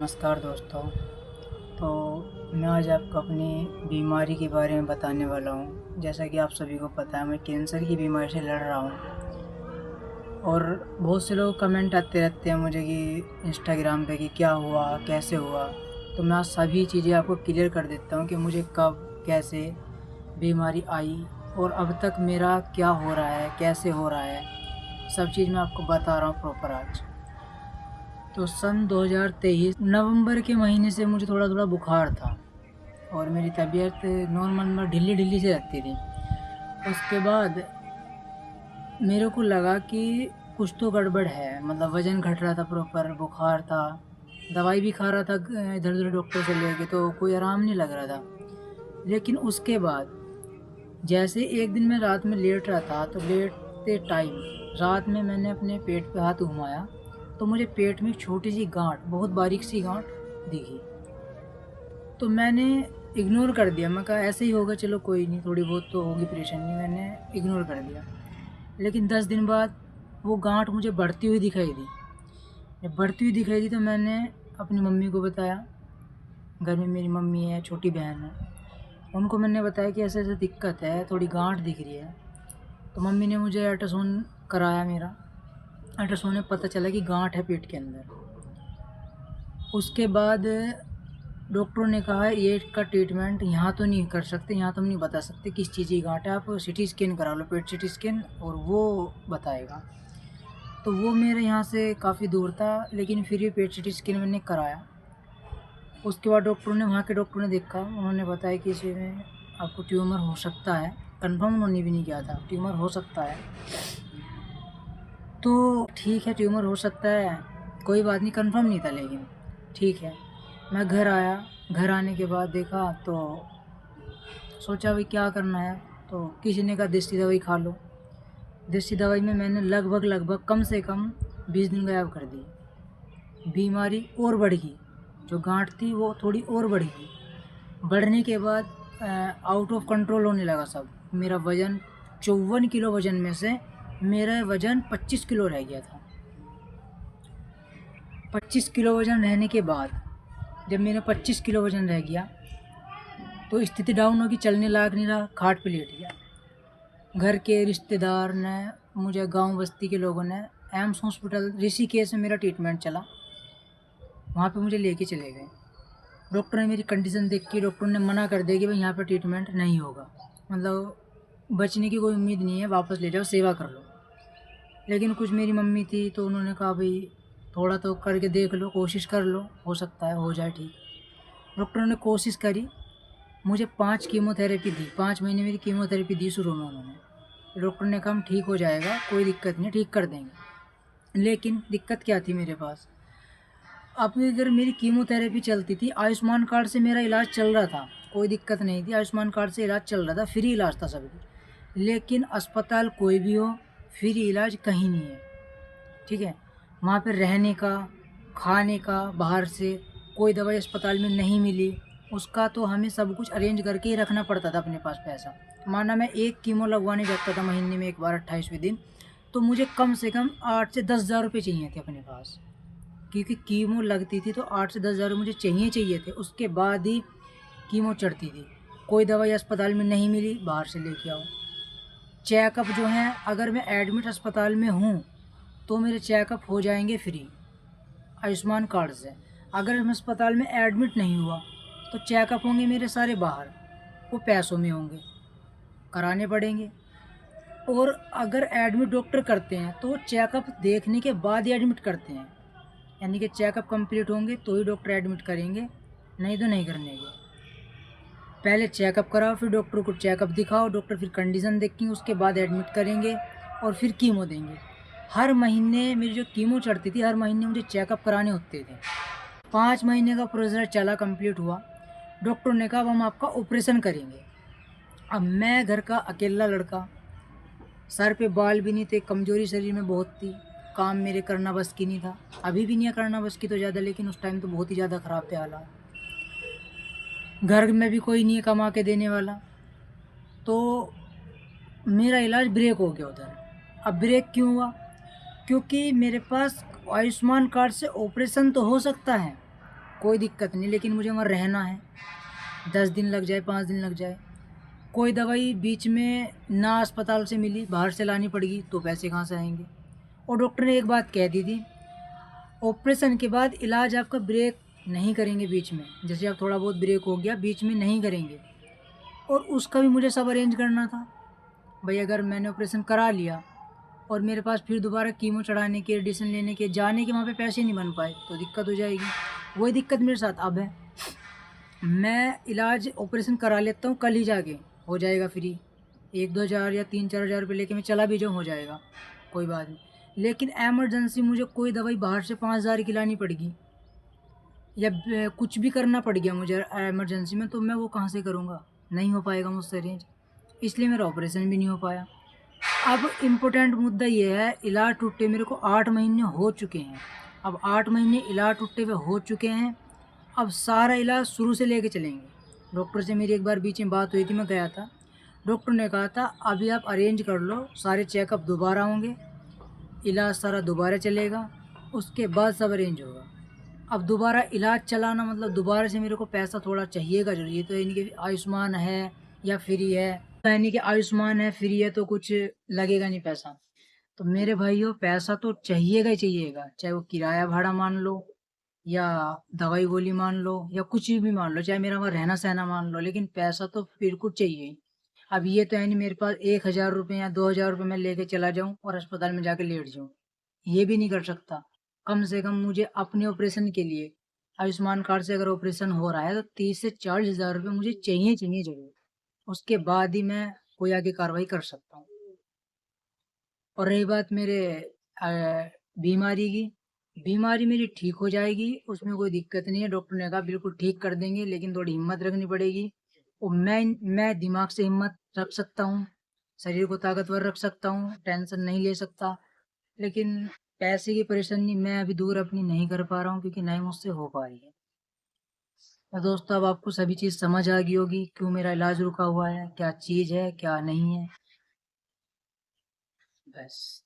नमस्कार दोस्तों। तो मैं आज आपको अपनी बीमारी के बारे में बताने वाला हूँ। जैसा कि आप सभी को पता है, मैं कैंसर की बीमारी से लड़ रहा हूँ और बहुत से लोग कमेंट आते रहते हैं मुझे कि इंस्टाग्राम पे कि क्या हुआ, कैसे हुआ। तो मैं आज सभी चीज़ें आपको क्लियर कर देता हूँ कि मुझे कब, कैसे बीमारी आई और अब तक मेरा क्या हो रहा है, कैसे हो रहा है, सब चीज़ मैं आपको बता रहा हूँ प्रॉपर आज। तो सन 2023 नवंबर के महीने से मुझे थोड़ा-थोड़ा बुखार था और मेरी तबीयत नॉर्मल में ढिल्ली-ढिल्ली सी रहती थी। उसके बाद मेरे को लगा कि कुछ तो गड़बड़ है, मतलब वज़न घट रहा था प्रॉपर, बुखार था, दवाई भी खा रहा था इधर-उधर डॉक्टर से लेके, तो कोई आराम नहीं लग रहा था। लेकिन उसके बाद जैसे एक दिन मैं रात में लेट रहा था, तो लेटते टाइम रात में मैंने अपने पेट पे हाथ घुमाया, तो मुझे पेट में एक छोटी-सी गाँठ, बहुत बारीक सी गाँठ दिखी। तो मैंने इग्नोर कर दिया, मैं कहा ऐसे ही होगा, चलो कोई नहीं, थोड़ी बहुत तो होगी परेशानी, मैंने इग्नोर कर दिया। लेकिन 10 दिन बाद वो गाँठ मुझे बढ़ती हुई दिखाई दी। जब बढ़ती हुई दिखाई दी तो मैंने अपनी मम्मी को बताया, घर में मेरी मम्मी है, छोटी बहन है, उनको मैंने बताया कि ऐसे-ऐसे दिक्कत है, थोड़ी गाँठ दिख रही है। तो मम्मी ने मुझे अल्ट्रासाउंड कराया मेरा, अल्ट्रासाउंड में पता चला कि गाँठ है पेट के अंदर। उसके बाद डॉक्टरों ने कहा ये इसका ट्रीटमेंट यहाँ तो नहीं कर सकते, यहाँ तो हम नहीं बता सकते किस चीज़ की गाँठ है, आप सीटी स्कैन करा लो, पेट सीटी स्कैन, और वो बताएगा। तो वो मेरे यहाँ से काफ़ी दूर था, लेकिन फिर भी पेट सीटी स्कैन मैंने कराया। उसके बाद डॉक्टरों ने, वहाँ के डॉक्टरों ने देखा, उन्होंने बताया कि इसमें आपको ट्यूमर हो सकता है, कन्फर्म उन्होंने भी नहीं किया था, ट्यूमर हो सकता है। तो ठीक है, ट्यूमर हो सकता है, कोई बात नहीं, कन्फर्म नहीं था लेकिन ठीक है। मैं घर आया, घर आने के बाद देखा तो सोचा भाई क्या करना है, तो किसी ने कहा देसी दवाई खा लो। देसी दवाई में मैंने लगभग कम से कम 20 दिन गायब कर दिए। बीमारी और बढ़ गई, जो गाँठ थी वो थोड़ी और बढ़ गई। बढ़ने के बाद आउट ऑफ कंट्रोल होने लगा सब। मेरा वज़न 54 किलो वज़न में से मेरा वज़न 25 किलो रह गया था। 25 किलो वज़न रहने के बाद जब मेरा 25 किलो वज़न रह गया तो स्थिति डाउन होगी, चलने लायक नहीं रहा, खाट पे लेट गया। घर के रिश्तेदार ने, मुझे गाँव बस्ती के लोगों ने एम्स हॉस्पिटल ऋषिकेश में मेरा ट्रीटमेंट चला, वहाँ पे मुझे लेके चले गए। डॉक्टर ने मेरी कंडीशन देख के डॉक्टर ने मना कर दिया कि भाई यहाँ पे ट्रीटमेंट नहीं होगा, मतलब बचने की कोई उम्मीद नहीं है, वापस ले जाओ, सेवा कर लो। लेकिन कुछ मेरी मम्मी थी तो उन्होंने कहा भाई थोड़ा तो करके देख लो, कोशिश कर लो, हो सकता है हो जाए ठीक। डॉक्टरों ने कोशिश करी, मुझे 5 कीमोथेरेपी दी, 5 महीने मेरी कीमोथेरेपी दी शुरू में उन्होंने। डॉक्टर ने कहा हम ठीक हो जाएगा, कोई दिक्कत नहीं, ठीक कर देंगे। लेकिन दिक्कत क्या थी मेरे पास, अब अगर मेरी कीमोथेरेपी चलती थी, आयुष्मान कार्ड से मेरा इलाज चल रहा था, कोई दिक्कत नहीं थी, आयुष्मान कार्ड से इलाज चल रहा था, फ्री इलाज था सब कुछ। लेकिन अस्पताल कोई भी हो, फ्री इलाज कहीं नहीं है, ठीक है। वहाँ पे रहने का, खाने का, बाहर से कोई दवाई अस्पताल में नहीं मिली, उसका तो हमें सब कुछ अरेंज करके ही रखना पड़ता था अपने पास पैसा। माना मैं एक कीमो लगवाने जाता था महीने में एक बार 28वें दिन, तो मुझे कम से कम 8 से 10 हज़ार रुपये चाहिए थे अपने पास, क्योंकि कीमो लगती थी तो 8 से 10 हज़ार मुझे चाहिए थे, उसके बाद ही कीमो चढ़ती थी। कोई दवाई अस्पताल में नहीं मिली, बाहर से लेके आओ। चेकअप जो हैं, अगर मैं एडमिट अस्पताल में हूँ तो मेरे चेकअप हो जाएंगे फ्री आयुष्मान कार्ड से। अगर मैं अस्पताल में एडमिट नहीं हुआ तो चेकअप होंगे मेरे सारे बाहर, वो पैसों में होंगे, कराने पड़ेंगे। और अगर एडमिट डॉक्टर करते हैं तो चेकअप देखने के बाद ही एडमिट करते हैं, यानी कि चेकअप कंप्लीट होंगे तो ही डॉक्टर एडमिट करेंगे, नहीं तो नहीं करने के। पहले चेकअप कराओ, फिर डॉक्टर को चेकअप दिखाओ, डॉक्टर फिर कंडीशन देखेंगे, उसके बाद एडमिट करेंगे और फिर कीमो देंगे। हर महीने मेरी जो कीमो चढ़ती थी, हर महीने मुझे चेकअप कराने होते थे। 5 महीने का प्रोसीजर चला, कंप्लीट हुआ, डॉक्टर ने कहा अब हम आपका ऑपरेशन करेंगे। अब मैं घर का अकेला लड़का, सर पे बाल भी नहीं थे, कमज़ोरी शरीर में बहुत थी, काम मेरे करना बस की नहीं था, अभी भी नहीं है करना बस की तो ज़्यादा, लेकिन उस टाइम तो बहुत ही ज़्यादा ख़राब थे हालात। घर में भी कोई नहीं है कमा के देने वाला, तो मेरा इलाज ब्रेक हो गया उधर। अब ब्रेक क्यों हुआ, क्योंकि मेरे पास आयुष्मान कार्ड से ऑपरेशन तो हो सकता है, कोई दिक्कत नहीं, लेकिन मुझे वहाँ रहना है, 10 दिन लग जाए, 5 दिन लग जाए। कोई दवाई बीच में ना अस्पताल से मिली, बाहर से लानी पड़ेगी, तो पैसे कहाँ से आएंगे। और डॉक्टर ने एक बात कह दी थी, ऑपरेशन के बाद इलाज आपका ब्रेक नहीं करेंगे बीच में, जैसे आप थोड़ा बहुत ब्रेक हो गया बीच में नहीं करेंगे। और उसका भी मुझे सब अरेंज करना था। भाई अगर मैंने ऑपरेशन करा लिया और मेरे पास फिर दोबारा कीमो चढ़ाने के, एडिशन लेने के, जाने के वहाँ पे पैसे नहीं बन पाए तो दिक्कत हो जाएगी। वही दिक्कत मेरे साथ अब है। मैं इलाज ऑपरेशन करा लेता हूँ, कल ही जाके हो जाएगा फ्री, 1-2 हज़ार या 3-4 हज़ार रुपये लेके मैं चला भी जाऊँ, हो जाएगा, कोई बात नहीं। लेकिन एमरजेंसी मुझे कोई दवाई बाहर से 5,000 की लानी पड़ेगी, या कुछ भी करना पड़ गया मुझे एमरजेंसी में, तो मैं वो कहाँ से करूँगा, नहीं हो पाएगा मुझसे अरेंज, इसलिए मेरा ऑपरेशन भी नहीं हो पाया। अब इम्पोर्टेंट मुद्दा ये है, इलाज टूटे मेरे को 8 महीने हो चुके हैं। अब 8 महीने इलाज टूटे हुए हो चुके हैं, अब सारा इलाज शुरू से लेके चलेंगे। डॉक्टर से मेरी एक बार बीच में बात हुई थी, मैं गया था, डॉक्टर ने कहा था अभी आप अरेंज कर लो, सारे चेकअप दोबारा होंगे, इलाज सारा दोबारा चलेगा, उसके बाद सब अरेंज होगा। अब दोबारा इलाज चलाना मतलब दोबारा से मेरे को पैसा थोड़ा चाहिएगा जरूर। ये तो यानी कि आयुष्मान है या फ्री है, यानी कि आयुष्मान है फ्री है तो कुछ लगेगा नहीं पैसा। तो मेरे भाइयों पैसा तो चाहिएगा ही चाहिएगा, चाहे वो किराया भाड़ा मान लो, या दवाई गोली मान लो, या कुछ भी मान लो, चाहे मेरा वहाँ रहना सहना मान लो, लेकिन पैसा तो बिल्कुल चाहिए ही। अब ये तो है नहीं मेरे पास 1,000 रुपये या 2,000 रुपये मैं लेके चला जाऊँ और अस्पताल में जाके लेट जाऊँ, ये भी नहीं कर सकता। कम से कम मुझे अपने ऑपरेशन के लिए आयुष्मान कार्ड से अगर ऑपरेशन हो रहा है तो 30 से 40 हज़ार रुपये मुझे चाहिए चाहिए जरूर, उसके बाद ही मैं कोई आगे कार्रवाई कर सकता हूँ। और रही बात मेरे अ, बीमारी की, बीमारी मेरी ठीक हो जाएगी, उसमें कोई दिक्कत नहीं है, डॉक्टर ने कहा बिल्कुल ठीक कर देंगे, लेकिन थोड़ी हिम्मत रखनी पड़ेगी। और मैं दिमाग से हिम्मत रख सकता हूँ, शरीर को ताकतवर रख सकता हूँ, टेंशन नहीं ले सकता, लेकिन पैसे की परेशानी मैं अभी दूर अपनी नहीं कर पा रहा हूँ, क्योंकि नहीं मुझसे हो पा रही है। तो दोस्तों अब आपको सभी चीज़ समझ आ गई होगी, क्यों मेरा इलाज रुका हुआ है, क्या चीज़ है क्या नहीं है, बस।